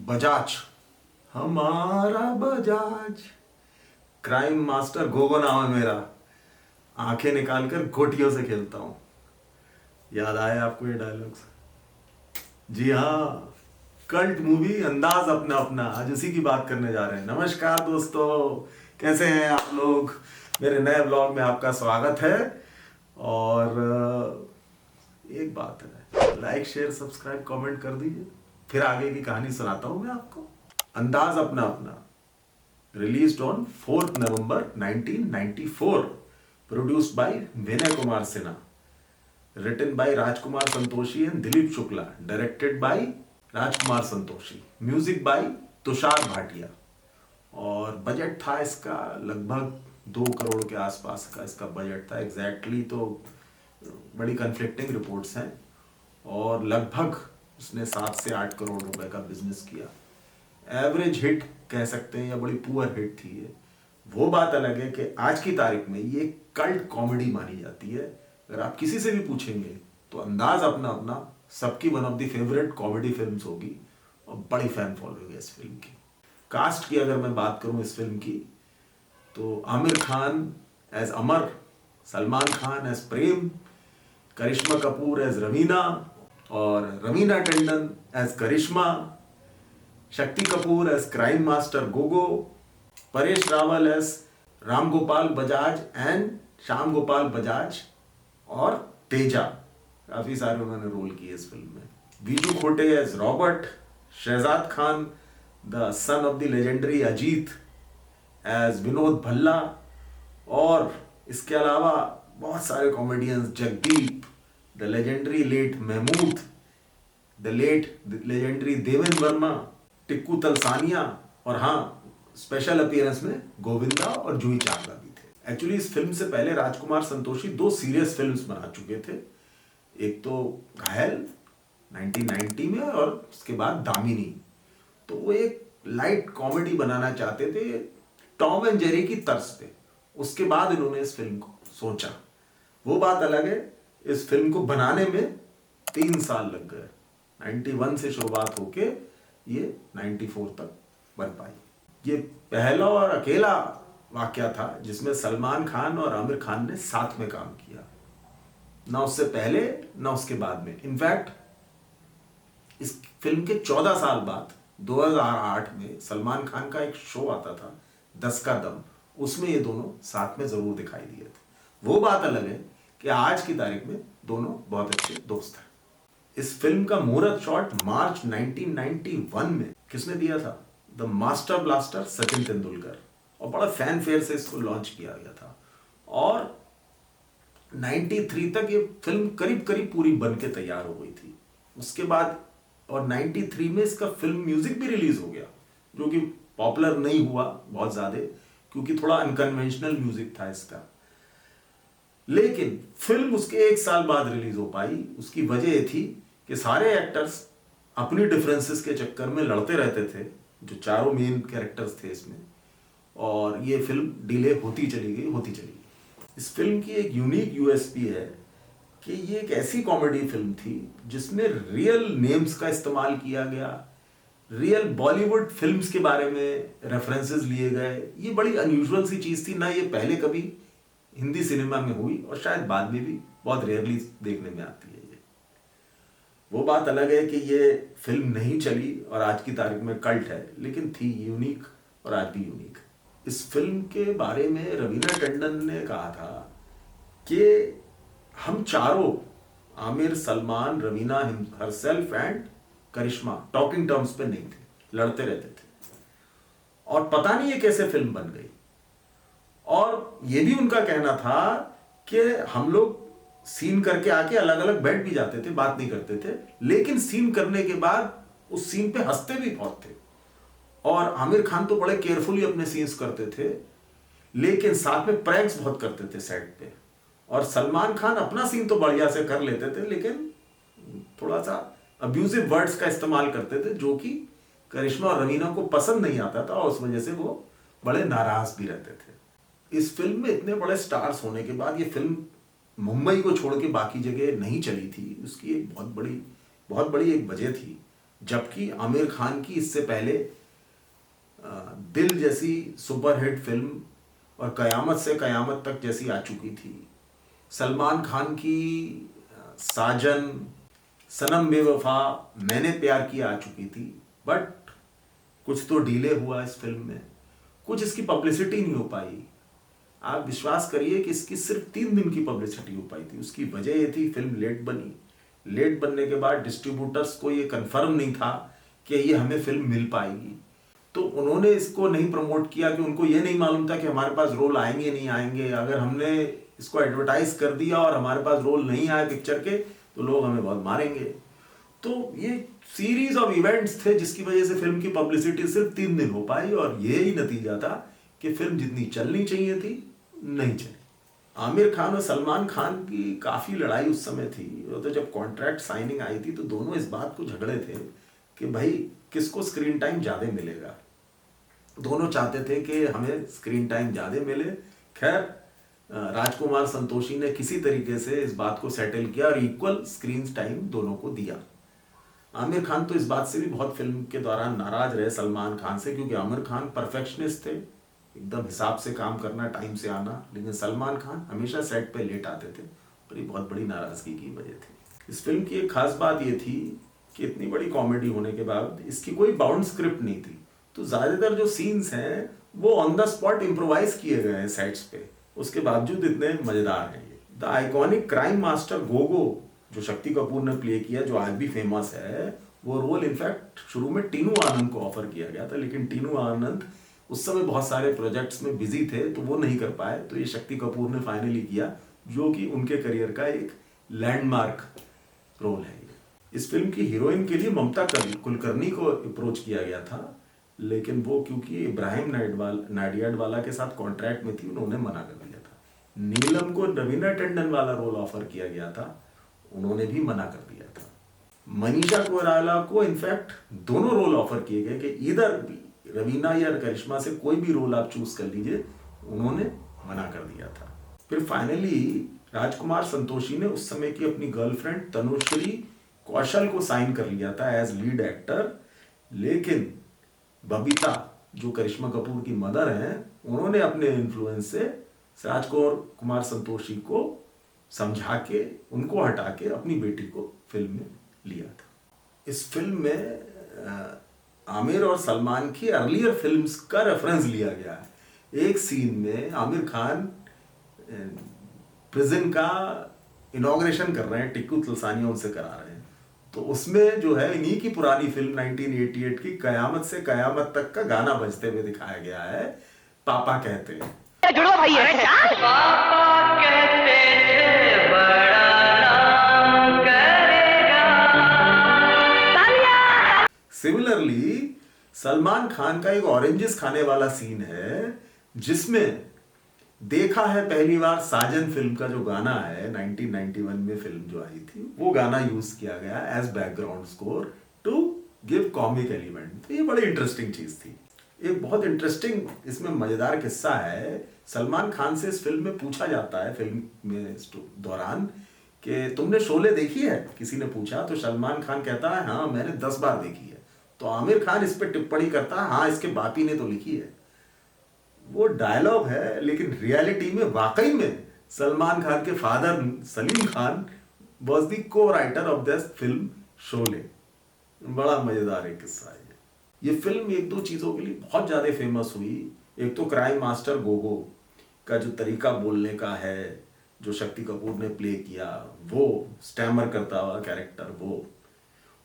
बजाज, हमारा Bajaj, crime master Gogo नाम है मेरा। आंखें निकालकर गोटियों से खेलता हूँ। याद आए आपको ये डायलॉग्स? जी हाँ, कल्ट मूवी अंदाज अपना अपना, आज उसी की बात करने जा रहे हैं। नमस्कार दोस्तों, कैसे हैं आप लोग? मेरे नए ब्लॉग में आपका स्वागत है। और एक बात है, लाइक शेयर सब्सक्राइब कमेंट कर दीजिए, फिर आगे की कहानी सुनाता हूं मैं आपको। अंदाज अपना अपना released on 4 November 1994, produced by Vinay Kumar Sinha, written by Rajkumar Santoshi and Dilip Shukla, directed by Rajkumar Santoshi, music by Tushar Bhatia. और बजट था इसका लगभग 2 करोड़ के आसपास का इसका बजट था। एग्जैक्टली तो बड़ी कन्फ्लिक्टिंग रिपोर्ट्स हैं, और लगभग उसने 7 से 8 करोड़ रुपए का बिजनेस किया। एवरेज हिट कह सकते हैं या बड़ी पुअर हिट थी ये। वो बात अलग है कि आज की तारीख में ये कल्ट कॉमेडी मानी जाती है। अगर आप किसी से भी पूछेंगे तो अंदाज अपना अपना सबकी one of the favourite comedy films होगी, और बड़ी फैन फॉलोइंग है इस फिल्म की। कास्ट की अगर मैं बात करूं इस फिल्म की, तो Aamir Khan as Amar, Salman Khan as Prem, Karishma Kapoor as Raveena, और Raveena Tandon as Karishma, Shakti Kapoor as crime master Gogo, Paresh Rawal as Ram Gopal Bajaj and Shyam Gopal Bajaj, और तेजा। काफी सारे उन्होंने रोल किए इस फिल्म में। Viju Khote as Robert, Shahzad Khan the son of the legendary Ajit as Vinod Bhalla, और इसके अलावा बहुत सारे comedians, Jagdeep, the legendary late Mehmood, the legendary Devendra Verma, Tiku Talsania, और हाँ, स्पेशल अपीयरेंस में गोविंदा और जूही चावला भी थे। एक्चुअली इस फिल्म से पहले राजकुमार संतोषी 2 सीरियस फिल्म्स बना चुके थे। एक तो घायल 1990 में, और उसके बाद दामिनी। तो वो एक लाइट कॉमेडी बनाना चाहते थे, टॉम एंड जेरी की तर्ज पे। उसके बाद इन्होंने इस फिल्म को सोचा। वो बात अलग है, इस फिल्म को बनाने में 3 साल लग गए। 91 से शुरुआत होके ये 94 तक बन पाई। ये पहला और अकेला वाकया था जिसमें सलमान खान और आमिर खान ने साथ में काम किया, ना उससे पहले ना उसके बाद में। इनफैक्ट इस फिल्म के 14 साल बाद 2008 में सलमान खान का एक शो आता था 10 का दम, उसमें ये दोनों साथ में जरूर दिखाई दिए थे। वो बात अलग है कि आज की तारीख में दोनों बहुत अच्छे दोस्त हैं। इस फिल्म का मुहूर्त शॉट मार्च 1991 में किसने दिया था? The master blaster Sachin Tendulkar. और बड़ा फैन फेयर से इसको लॉन्च किया गया था, और 93 तक ये फिल्म करीब करीब पूरी बन के तैयार हो गई थी। उसके बाद और 93 में इसका फिल्म म्यूजिक भी रिलीज हो गया, जो कि पॉपुलर नहीं हुआ बहुत ज्यादा, क्योंकि थोड़ा अनकन्वेंशनल म्यूजिक था इसका। लेकिन फिल्म उसके 1 साल बाद रिलीज हो पाई। उसकी वजह ये थी कि सारे एक्टर्स अपनी डिफरेंसेस के चक्कर में लड़ते रहते थे, जो चारों मेन कैरेक्टर्स थे इसमें, और ये फिल्म डिले होती चली गई। इस फिल्म की एक यूनिक यूएसपी है कि ये एक ऐसी कॉमेडी फिल्म थी जिसमें रियल नेम्स का इस्तेमाल किया गया, रियल बॉलीवुड फिल्म्स के बारे में रेफरेंसेस लिए गए। ये बड़ी अनयूजुअल सी चीज थी, ना ये पहले कभी हिंदी सिनेमा में हुई, और शायद बाद में भी बहुत रेयरली देखने में आती है ये। वो बात अलग है कि ये फिल्म नहीं चली और आज की तारीख में कल्ट है, लेकिन थी यूनिक और आज भी यूनिक। इस फिल्म के बारे में रवीना टंडन ने कहा था कि हम चारों, Aamir, Salman, Raveena herself and Karishma, talking terms पे नहीं थे, लड़ते रहते थे, और पता नहीं ये कैसे फिल्म बन गई। और ये भी उनका कहना था कि हम लोग सीन करके आके अलग अलग बैठ भी जाते थे, बात नहीं करते थे, लेकिन सीन करने के बाद उस सीन पे हंसते भी बहुत थे। और आमिर खान तो बड़े केयरफुली अपने सीन्स करते थे, लेकिन साथ में प्रैंक्स बहुत करते थे सेट पे। और सलमान खान अपना सीन तो बढ़िया से कर लेते थे, लेकिन थोड़ा सा अब्यूजिव वर्ड्स का इस्तेमाल करते थे, जो कि करिश्मा और रवीना को पसंद नहीं आता था, और उस वजह से वो बड़े नाराज भी रहते थे। इस फिल्म में इतने बड़े स्टार्स होने के बाद ये फिल्म मुंबई को छोड़ के बाकी जगह नहीं चली थी। उसकी एक बहुत बड़ी एक वजह थी। जबकि आमिर खान की इससे पहले दिल जैसी सुपरहिट फिल्म और कयामत से कयामत तक जैसी आ चुकी थी। सलमान खान की साजन, सनम बेवफा, मैंने प्यार किया आ चुकी थी। बट कुछ तो डिले हुआ इस फिल्म में, कुछ इसकी पब्लिसिटी नहीं हो पाई। आप विश्वास करिए कि इसकी सिर्फ 3 दिन की पब्लिसिटी हो पाई थी। उसकी वजह ये थी फिल्म लेट बनी। लेट बनने के बाद डिस्ट्रीब्यूटर्स को ये कंफर्म नहीं था कि ये हमें फिल्म मिल पाएगी, तो उन्होंने इसको नहीं प्रमोट किया कि उनको ये नहीं मालूम था कि हमारे पास रोल आएंगे नहीं आएंगे। अगर हमने इसको एडवर्टाइज कर दिया और हमारे पास रोल नहीं आए पिक्चर के, तो लोग हमें बहुत मारेंगे। तो ये सीरीज ऑफ इवेंट्स थे जिसकी वजह से फिल्म की पब्लिसिटी सिर्फ 3 दिन हो पाई, और यही नतीजा था कि फिल्म जितनी चलनी चाहिए थी नहीं चली। आमिर खान और सलमान खान की काफी लड़ाई उस समय थी। तो जब कॉन्ट्रैक्ट साइनिंग आई थी तो दोनों इस बात को झगड़े थे कि भाई किसको स्क्रीन टाइम ज्यादा मिलेगा। दोनों चाहते थे कि हमें स्क्रीन टाइम ज्यादा मिले। खैर राजकुमार संतोषी ने किसी तरीके से इस बात को सेटल किया और इक्वल स्क्रीन टाइम दोनों को दिया। आमिर खान तो इस बात से भी बहुत फिल्म के दौरान नाराज रहे सलमान खान से, क्योंकि आमिर खान परफेक्शनिस्ट थे, एकदम हिसाब से काम करना, टाइम से आना, लेकिन सलमान खान हमेशा सेट पे लेट आते थे, और ये बहुत बड़ी नाराजगी की वजह थी। इस फिल्म की एक खास बात ये थी कि इतनी बड़ी कॉमेडी होने के बाद इसकी कोई बाउंड स्क्रिप्ट नहीं थी, तो ज्यादातर जो सीन्स हैं वो ऑन द स्पॉट इम्प्रोवाइज किए गए हैं सेट्स पे, उसके बावजूद इतने मजेदार हैं ये। The iconic crime master Gogo जो शक्ति कपूर ने प्ले किया, जो आज भी फेमस है, वो रोल इनफैक्ट शुरू में टीनू आनंद को ऑफर किया गया था, लेकिन टीनू आनंद उस समय बहुत सारे प्रोजेक्ट्स में बिजी थे तो वो नहीं कर पाए, तो ये शक्ति कपूर ने फाइनली किया, जो कि उनके करियर का एक लैंडमार्क रोल है। इस फिल्म की हीरोइन के लिए ममता कुलकर्णी को अप्रोच किया गया था, लेकिन वो क्योंकि इब्राहिम नाडियाडवाला के साथ कॉन्ट्रैक्ट में थी, उन्होंने मना कर दिया था। नीलम को रवीना टंडन वाला रोल ऑफर किया गया था, उन्होंने भी मना कर दिया था। मनीषा कोइराला को इनफैक्ट दोनों रोल ऑफर किए गए कि इधर रवीना या करिश्मा से कोई भी रोल आप चूज कर लीजिए, उन्होंने मना कर दिया था। फिर फाइनली राजकुमार संतोषी ने उस समय की अपनी गर्लफ्रेंड तनुश्री कौशल को साइन कर लिया था एज लीड एक्टर, लेकिन बबीता जो करिश्मा कपूर की मदर हैं, उन्होंने अपने इन्फ्लुएंस से राजकुमार संतोषी को समझा के, उनको हटा के अपनी बेटी को फिल्म में लिया था। इस फिल्म में आमिर और सलमान की अर्लियर फिल्म्स का रेफरेंस लिया गया है। एक सीन में आमिर खान प्रिजन का इनॉग्रेशन कर रहे हैं, टिक्कू तुलसानिया उनसे करा रहे हैं, तो उसमें जो है इन्हीं की पुरानी फिल्म 1988 की कयामत से कयामत तक का गाना बजते हुए दिखाया गया है, पापा कहते हैं। जुड़वा भाई है। पापा कहते थे बड़ा नाम करेगा। सिमिलरली सलमान खान का एक ऑरेंजेस खाने वाला सीन है, जिसमें देखा है पहली बार साजन फिल्म का जो गाना है 1991 में फिल्म जो आई थी, वो गाना यूज किया गया as background score to give comic element. तो ये बड़ी इंटरेस्टिंग चीज थी। एक बहुत इंटरेस्टिंग इसमें मजेदार किस्सा है। सलमान खान से इस फिल्म में पूछा जाता है फिल्म में दौरान कि तुमने शोले देखी है, किसी ने पूछा, तो सलमान खान कहता है हाँ मैंने 10 बार देखी है। तो आमिर खान इस पर टिप्पणी करता है हाँ इसके बाप ही ने तो लिखी है। वो डायलॉग है, लेकिन रियलिटी में वाकई में सलमान खान के father Salim Khan was the co writer of this film Sholay. बड़ा मजेदार एक किस्सा है ये फिल्म एक दो चीजों के लिए बहुत ज्यादा फेमस हुई। एक तो क्राइम मास्टर गोगो का जो तरीका बोलने का है, जो शक्ति कपूर ने प्ले किया, वो स्टैमर करता हुआ कैरेक्टर वो,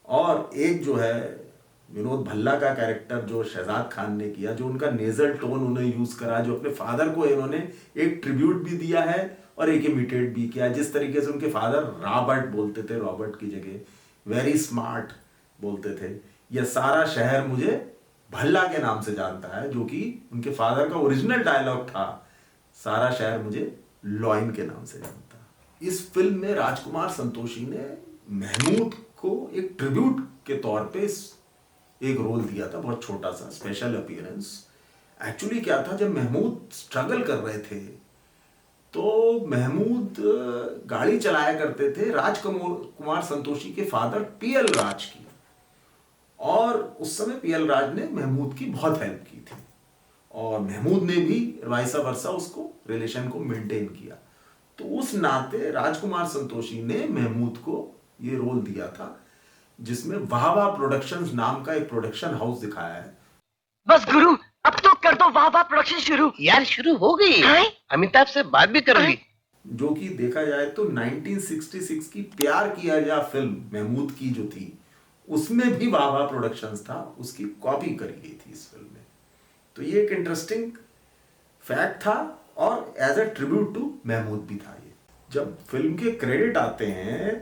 और एक जो है विनोद भल्ला का कैरेक्टर जो शहजाद खान ने किया, जो उनका नेजल टोन उन्हें यूज करा, जो अपने फादर को इन्होंने एक ट्रिब्यूट भी दिया है और एक इमिटेट भी किया। जिस तरीके से उनके फादर रॉबर्ट बोलते थे, रॉबर्ट की जगह वेरी स्मार्ट बोलते थे, यह सारा शहर मुझे भल्ला के नाम से जानता है, जो कि उनके फादर का ओरिजिनल डायलॉग था, सारा शहर मुझे लॉइन के नाम से जानता है। इस फिल्म में राजकुमार संतोषी ने महमूद को एक ट्रिब्यूट के तौर पे एक रोल दिया था, बहुत छोटा सा स्पेशल अपीयरेंस। एक्चुअली क्या था, जब महमूद स्ट्रगल कर रहे थे तो महमूद गाड़ी चलाया करते थे राजकुमार संतोषी के फादर पीएल राज की। और उस समय पीएल राज ने महमूद की बहुत हेल्प की थी और महमूद ने भी वाइसा वर्सा उसको रिलेशन को मेंटेन किया। तो उस नाते राजकुमार संतोषी ने महमूद को ये रोल दिया था जिसमें वाह वाह प्रोडक्शंस नाम का एक प्रोडक्शन हाउस दिखाया है। बस गुरु, अब तो कर दो वाह वाह प्रोडक्शन शुरू। यार शुरू हो गई, अमिताभ से बात भी करूंगी। जो कि देखा जाए तो 1966 की प्यार किया जा फिल्म महमूद की जो थी उसमें भी वाह वाह प्रोडक्शंस था, उसकी कॉपी करी गई थी इस फिल्म में। तो ये एक इंटरेस्टिंग फैक्ट था और as a tribute to Mehmood भी था ये। जब फिल्म के क्रेडिट आते हैं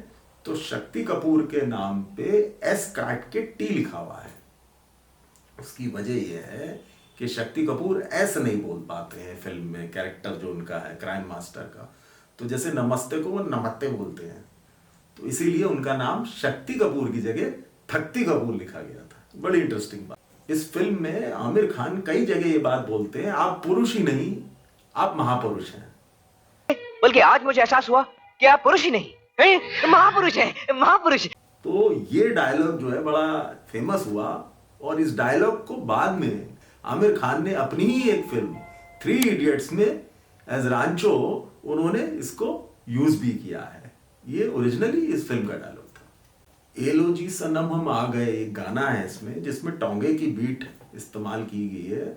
तो शक्ति कपूर के नाम पे एस काट के टी लिखा हुआ है। उसकी वजह यह है कि शक्ति कपूर एस नहीं बोल पाते हैं फिल्म में, कैरेक्टर जो उनका है क्राइम मास्टर का, तो जैसे नमस्ते को वो नमस्ते बोलते हैं, तो इसीलिए उनका नाम शक्ति कपूर की जगह थक्ती कपूर लिखा गया था। बड़ी इंटरेस्टिंग बात। इस फिल्म में आमिर खान कई जगह ये बात बोलते हैं, आप पुरुष ही नहीं आप महापुरुष हैं। बल्कि आज मुझे एहसास हुआ कि आप पुरुष ही नहीं हैं, महापुरुष हैं, महापुरुष। तो ये डायलॉग जो है बड़ा फेमस हुआ और इस डायलॉग को बाद में आमिर खान ने अपनी ही एक फिल्म 3 इडियट्स में एज रांचो उन्होंने इसको यूज भी किया है। ये ओरिजिनली इस फिल्म का डायलॉग था। एलो जी सनम हम आ गए एक गाना है इसमें जिसमें टोंगे की बीट इस्तेमाल की गई है।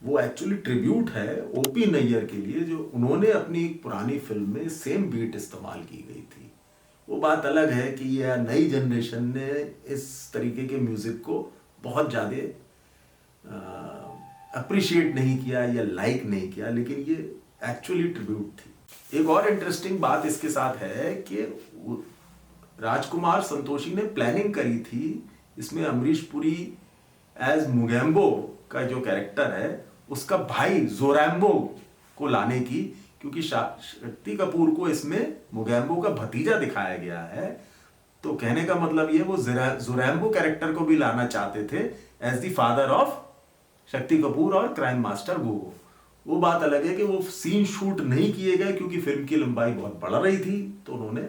वो एक्चुअली ट्रिब्यूट है ओपी नैयर के लिए, जो उन्होंने अपनी पुरानी फिल्म में सेम बीट इस्तेमाल की गई थी। वो बात अलग है कि यह नई जनरेशन ने इस तरीके के म्यूजिक को बहुत ज़्यादा अप्रिशिएट नहीं किया या लाइक नहीं किया, लेकिन ये एक्चुअली ट्रिब्यूट थी। एक और इंटरेस्टिंग बात इसके साथ है कि राजकुमार संतोषी ने प्लानिंग करी थी इसमें अमरीश पुरी एज मुगैम्बो का जो कैरेक्टर है उसका भाई जोरैम्बो को लाने की, क्योंकि शक्ति कपूर को इसमें मुगैम्बो का भतीजा दिखाया गया है। तो कहने का मतलब ये वो जोरैम्बो कैरेक्टर को भी लाना चाहते थे as the father of Shakti Kapoor और क्राइम मास्टर गोगो। वो बात अलग है कि वो सीन शूट नहीं किए गए क्योंकि फिल्म की लंबाई बहुत बढ़ रही थी, तो उन्होंने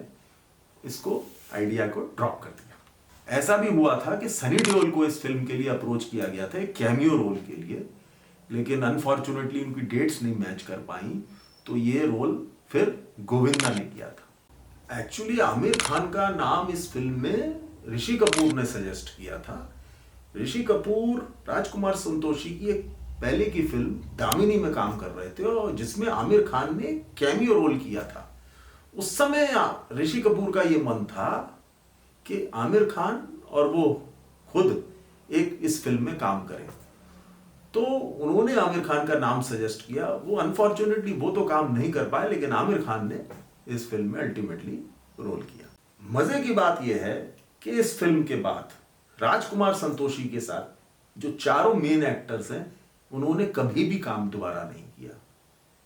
इसको आइडिया को ड्रॉप कर दिया। ऐसा भी हुआ था कि सनी देओल को इस फिल्म के लिए अप्रोच किया गया था एक कैमियो रोल के लिए, लेकिन अनफॉर्चुनेटली उनकी डेट्स नहीं मैच कर पाई, तो ये रोल फिर गोविंदा ने किया था। एक्चुअली आमिर खान का नाम इस फिल्म में ऋषि कपूर ने सजेस्ट किया था। ऋषि कपूर राजकुमार संतोषी की एक पहले की फिल्म दामिनी में काम कर रहे थे और जिसमें आमिर खान ने कैमियो रोल किया था। उस समय ऋषि कपूर का ये मन था कि आमिर खान और वो खुद एक इस फिल्म में काम करें, तो उन्होंने आमिर खान का नाम सजेस्ट किया। वो अनफॉर्चुनेटली वो तो काम नहीं कर पाए, लेकिन आमिर खान ने इस फिल्म में अल्टीमेटली रोल किया। मजे की बात यह है कि इस फिल्म के बाद राजकुमार संतोषी के साथ जो चारों मेन एक्टर्स हैं उन्होंने कभी भी काम दोबारा नहीं किया।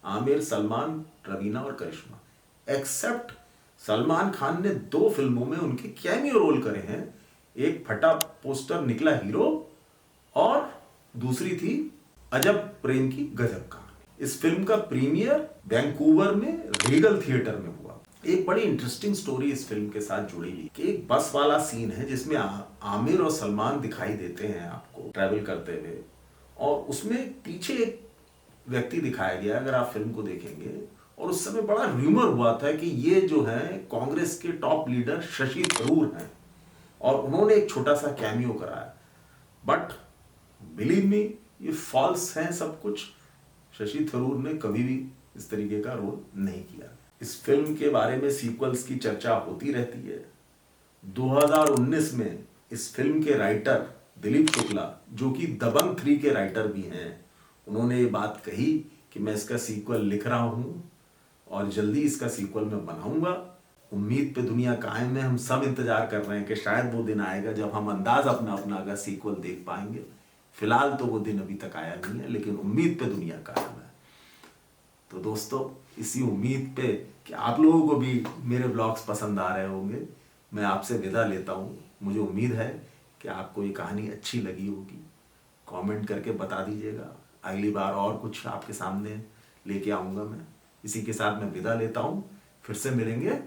आमिर, सलमान, रवीना और करिश्मा, एक्सेप्ट सलमान खान ने 2 फिल्मों में उनके कैमियो रोल करे हैं। एक फटा पोस्टर निकला हीरो और दूसरी थी अजब प्रेम की गजब कहानी। इस फिल्म का प्रीमियर वैंकूवर में रीगल थिएटर में हुआ। एक बड़ी इंटरेस्टिंग स्टोरी इस फिल्म के साथ जुड़ी हुई कि एक बस वाला सीन है जिसमें आमिर और सलमान दिखाई देते हैं आपको ट्रैवल करते हुए, और उसमें पीछे एक व्यक्ति दिखाया गया अगर आप फिल्म को देखेंगे। और उस समय बड़ा र्यूमर हुआ था कि ये जो है कांग्रेस के टॉप लीडर शशि थरूर हैं और उन्होंने एक छोटा सा कैमियो कराया, बट बिलीव मी ये फॉल्स है सब कुछ। शशि थरूर ने कभी भी इस तरीके का रोल नहीं किया। इस फिल्म के बारे में सीक्वल्स की चर्चा होती रहती है। 2019 में इस फिल्म के राइटर दिलीप शुक्ला, जो कि दबंग 3 के राइटर भी हैं, उन्होंने ये बात कही कि मैं इसका सीक्वल लिख रहा हूँ और जल्दी इसका सीक्वल मैं बनाऊंगा। उम्मीद पे दुनिया कायम है। हम सब इंतजार कर रहे हैं कि शायद वो दिन आएगा जब हम अंदाज अपना अपना का सीक्वल देख पाएंगे। फिलहाल तो वो दिन अभी तक आया नहीं है, लेकिन उम्मीद पे दुनिया कायम है। तो दोस्तों, इसी उम्मीद पे कि आप लोगों को भी मेरे ब्लॉग्स पसंद आ रहे होंगे, मैं आपसे विदा लेता हूँ। मुझे उम्मीद है कि आपको ये कहानी अच्छी लगी होगी। कमेंट करके बता दीजिएगा। अगली बार और कुछ आपके सामने लेके आऊँगा मैं। इसी के साथ मैं विदा लेता हूँ। फिर से मिलेंगे